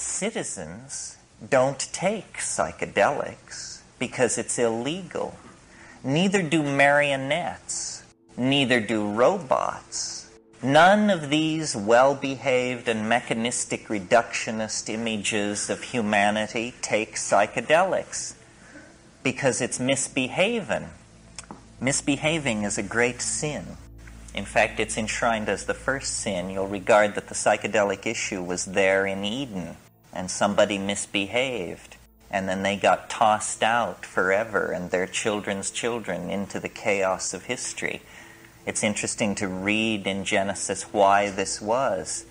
citizens don't take psychedelics because it's illegal. Neither do marionettes. Neither do robots. None of these well-behaved and mechanistic reductionist images of humanity take psychedelics because it's misbehaving. Misbehaving is a great sin. In fact, it's enshrined as the first sin. You'll regard that the psychedelic issue was there in Eden, and somebody misbehaved, and then they got tossed out forever, and their children's children into the chaos of history. It's interesting to read in Genesis why this was.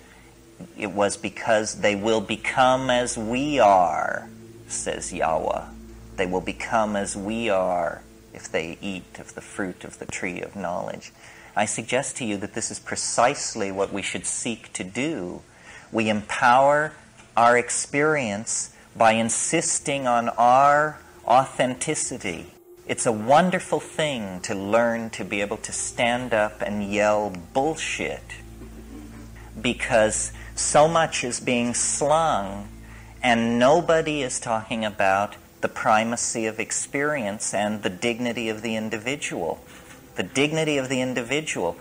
It was because they will become as we are, says Yahweh. They will become as we are if they eat of the fruit of the tree of knowledge. I suggest to you that this is precisely what we should seek to do. We empower our experience by insisting on our authenticity. It's a wonderful thing to learn to be able to stand up and yell bullshit, because so much is being slung and nobody is talking about the primacy of experience and the dignity of the individual. The dignity of the individual.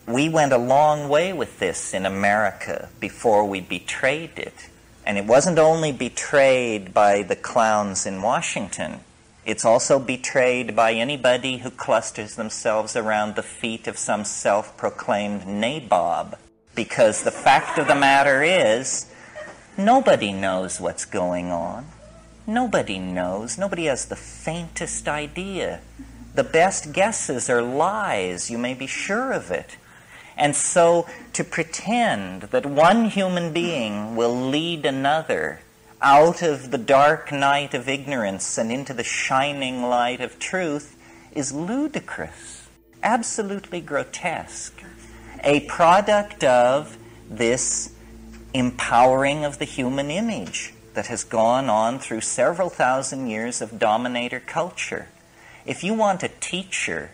We went a long way with this in America before we betrayed it. And it wasn't only betrayed by the clowns in Washington. It's also betrayed by anybody who clusters themselves around the feet of some self-proclaimed nabob. Because the fact of the matter is, nobody knows what's going on. Nobody knows. Nobody has the faintest idea. The best guesses are lies, you may be sure of it. And so to pretend that one human being will lead another out of the dark night of ignorance and into the shining light of truth is ludicrous, absolutely grotesque. A product of this empowering of the human image that has gone on through several thousand years of dominator culture. If you want a teacher,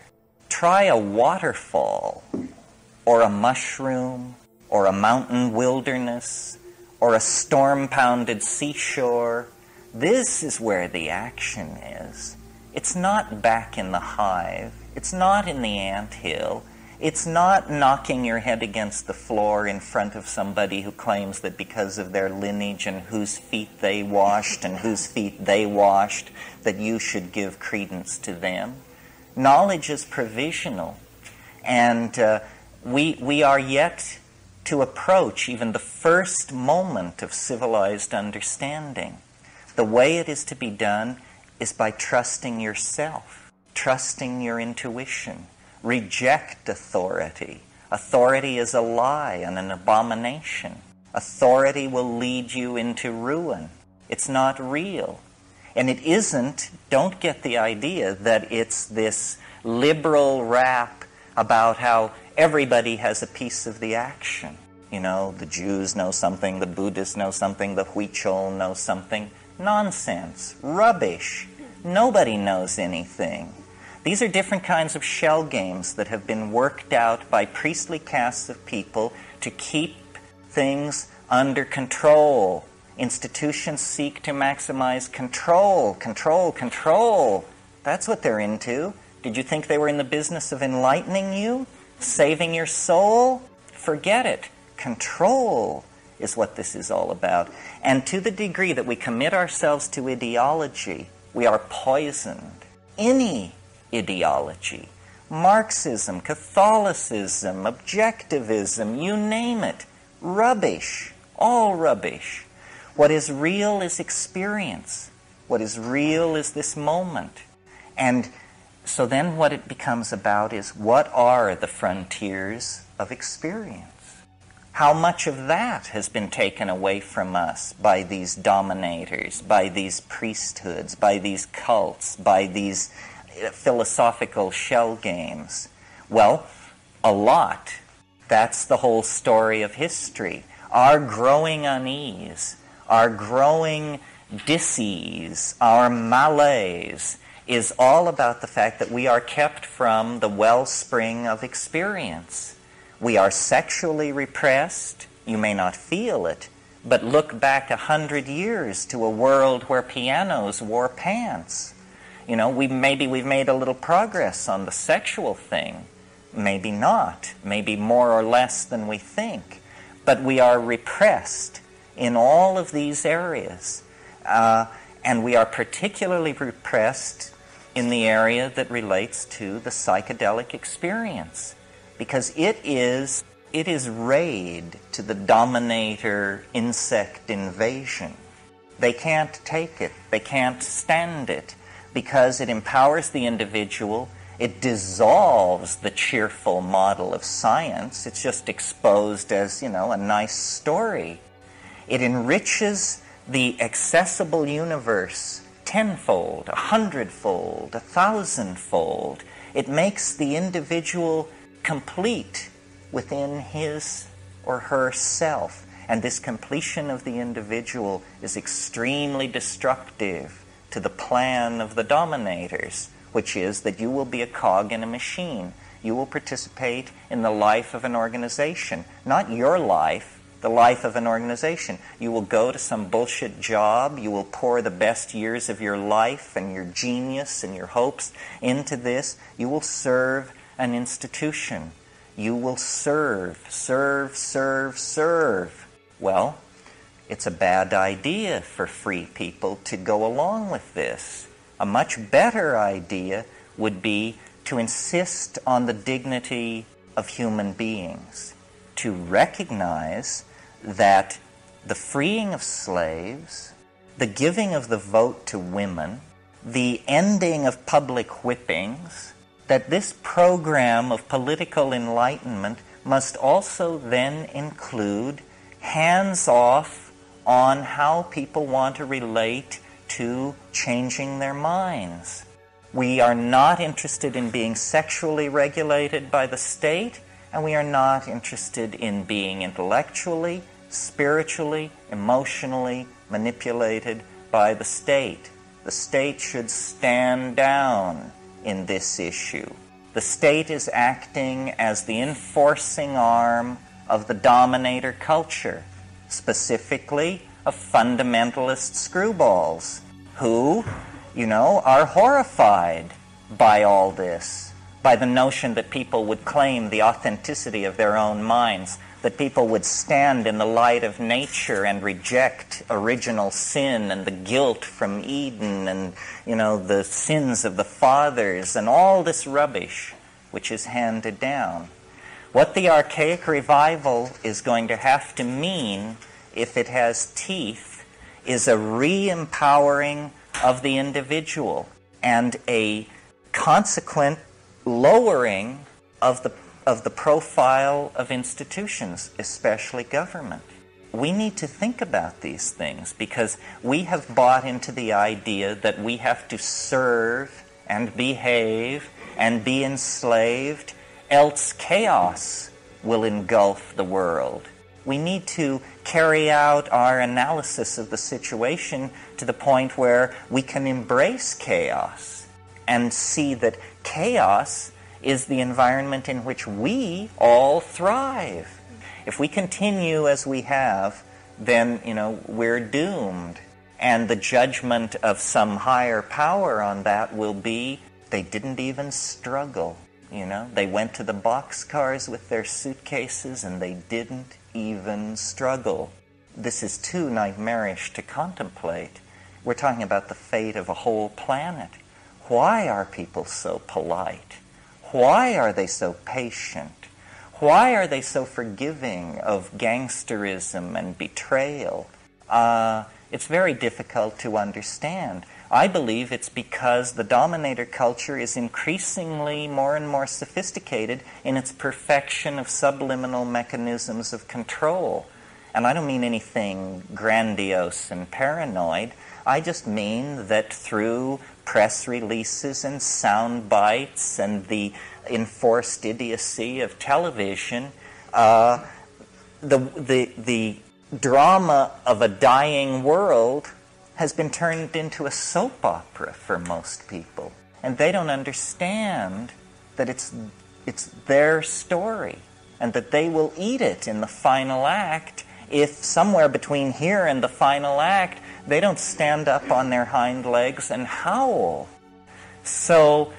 try a waterfall, or a mushroom, or a mountain wilderness, or a storm-pounded seashore. This is where the action is. It's not back in the hive. It's not in the anthill. It's not knocking your head against the floor in front of somebody who claims that because of their lineage and whose feet they washed and whose feet they washed, that you should give credence to them. Knowledge is provisional, and we are yet to approach even the first moment of civilized understanding. The way it is to be done is by trusting yourself, trusting your intuition. Reject authority. Authority is a lie and an abomination. Authority will lead you into ruin. It's not real. And it isn't, don't get the idea that it's this liberal rap about how everybody has a piece of the action. You know, the Jews know something, the Buddhists know something, the Huichol know something. Nonsense. Rubbish. Nobody knows anything. These are different kinds of shell games that have been worked out by priestly castes of people to keep things under control. Institutions seek to maximize control, control, control. That's what they're into. Did you think they were in the business of enlightening you? Saving your soul? Forget it. Control is what this is all about. And to the degree that we commit ourselves to ideology, we are poisoned. Any ideology, Marxism, Catholicism, objectivism, you name it, rubbish, all rubbish. What is real is experience. What is real is this moment. And so then what it becomes about is, what are the frontiers of experience? How much of that has been taken away from us by these dominators, by these priesthoods, by these cults, by these philosophical shell games? Well, a lot. That's the whole story of history. Our growing unease, our growing dis-ease, our malaise is all about the fact that we are kept from the wellspring of experience. We are sexually repressed. You may not feel it, but look back 100 years to a world where pianos wore pants. You know, maybe we've made a little progress on the sexual thing. Maybe not. Maybe more or less than we think. But we are repressed in all of these areas. And we are particularly repressed in the area that relates to the psychedelic experience. Because it is raid to the dominator insect invasion. They can't take it. They can't stand it. Because it empowers the individual, it dissolves the cheerful model of science. It's just exposed as, you know, a nice story. It enriches the accessible universe tenfold, 100-fold, 1,000-fold. It makes the individual complete within his or her self. And this completion of the individual is extremely destructive to the plan of the dominators, which is that you will be a cog in a machine. You will participate in the life of an organization. Not your life, the life of an organization. You will go to some bullshit job. You will pour the best years of your life and your genius and your hopes into this. You will serve an institution. You will serve. Well, it's a bad idea for free people to go along with this. A much better idea would be to insist on the dignity of human beings, to recognize that the freeing of slaves, the giving of the vote to women, the ending of public whippings, that this program of political enlightenment must also then include hands-off on how people want to relate to changing their minds. We are not interested in being sexually regulated by the state, and we are not interested in being intellectually, spiritually, emotionally manipulated by the state. The state should stand down in this issue. The state is acting as the enforcing arm of the dominator culture, specifically of fundamentalist screwballs who, you know, are horrified by all this, by the notion that people would claim the authenticity of their own minds, that people would stand in the light of nature and reject original sin and the guilt from Eden and, you know, the sins of the fathers and all this rubbish which is handed down. What the archaic revival is going to have to mean, if it has teeth, is a re-empowering of the individual and a consequent lowering of the profile of institutions, especially government. We need to think about these things because we have bought into the idea that we have to serve and behave and be enslaved, else chaos will engulf the world. We need to carry out our analysis of the situation to the point where we can embrace chaos and see that chaos is the environment in which we all thrive. If we continue as we have, then, you know, we're doomed. And the judgment of some higher power on that will be, they didn't even struggle, you know. They went to the boxcars with their suitcases and they didn't even struggle. This is too nightmarish to contemplate. We're talking about the fate of a whole planet. Why are people so polite? Why are they so patient? Why are they so forgiving of gangsterism and betrayal? It's very difficult to understand. I believe it's because the dominator culture is increasingly more and more sophisticated in its perfection of subliminal mechanisms of control. And I don't mean anything grandiose and paranoid. I just mean that through press releases and sound bites and the enforced idiocy of television, the drama of a dying world has been turned into a soap opera for most people. And they don't understand that it's their story and that they will eat it in the final act if somewhere between here and the final act, they don't stand up on their hind legs and howl. So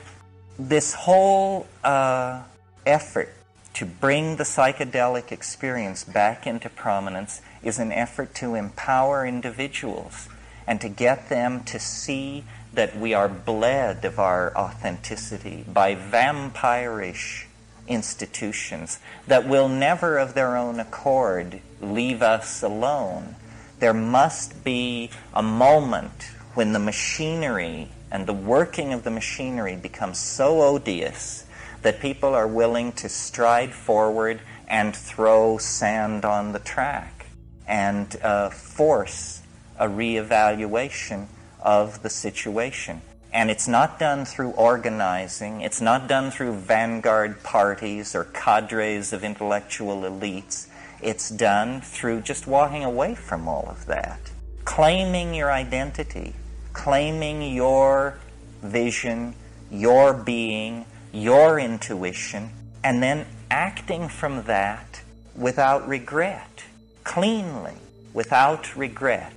this whole effort to bring the psychedelic experience back into prominence is an effort to empower individuals and to get them to see that we are bled of our authenticity by vampirish institutions that will never of their own accord leave us alone. There must be a moment when the machinery and the working of the machinery becomes so odious that people are willing to stride forward and throw sand on the track and force a reevaluation of the situation. And it's not done through organizing, it's not done through vanguard parties or cadres of intellectual elites. It's done through just walking away from all of that. Claiming your identity, claiming your vision, your being, your intuition, and then acting from that without regret, cleanly, without regret.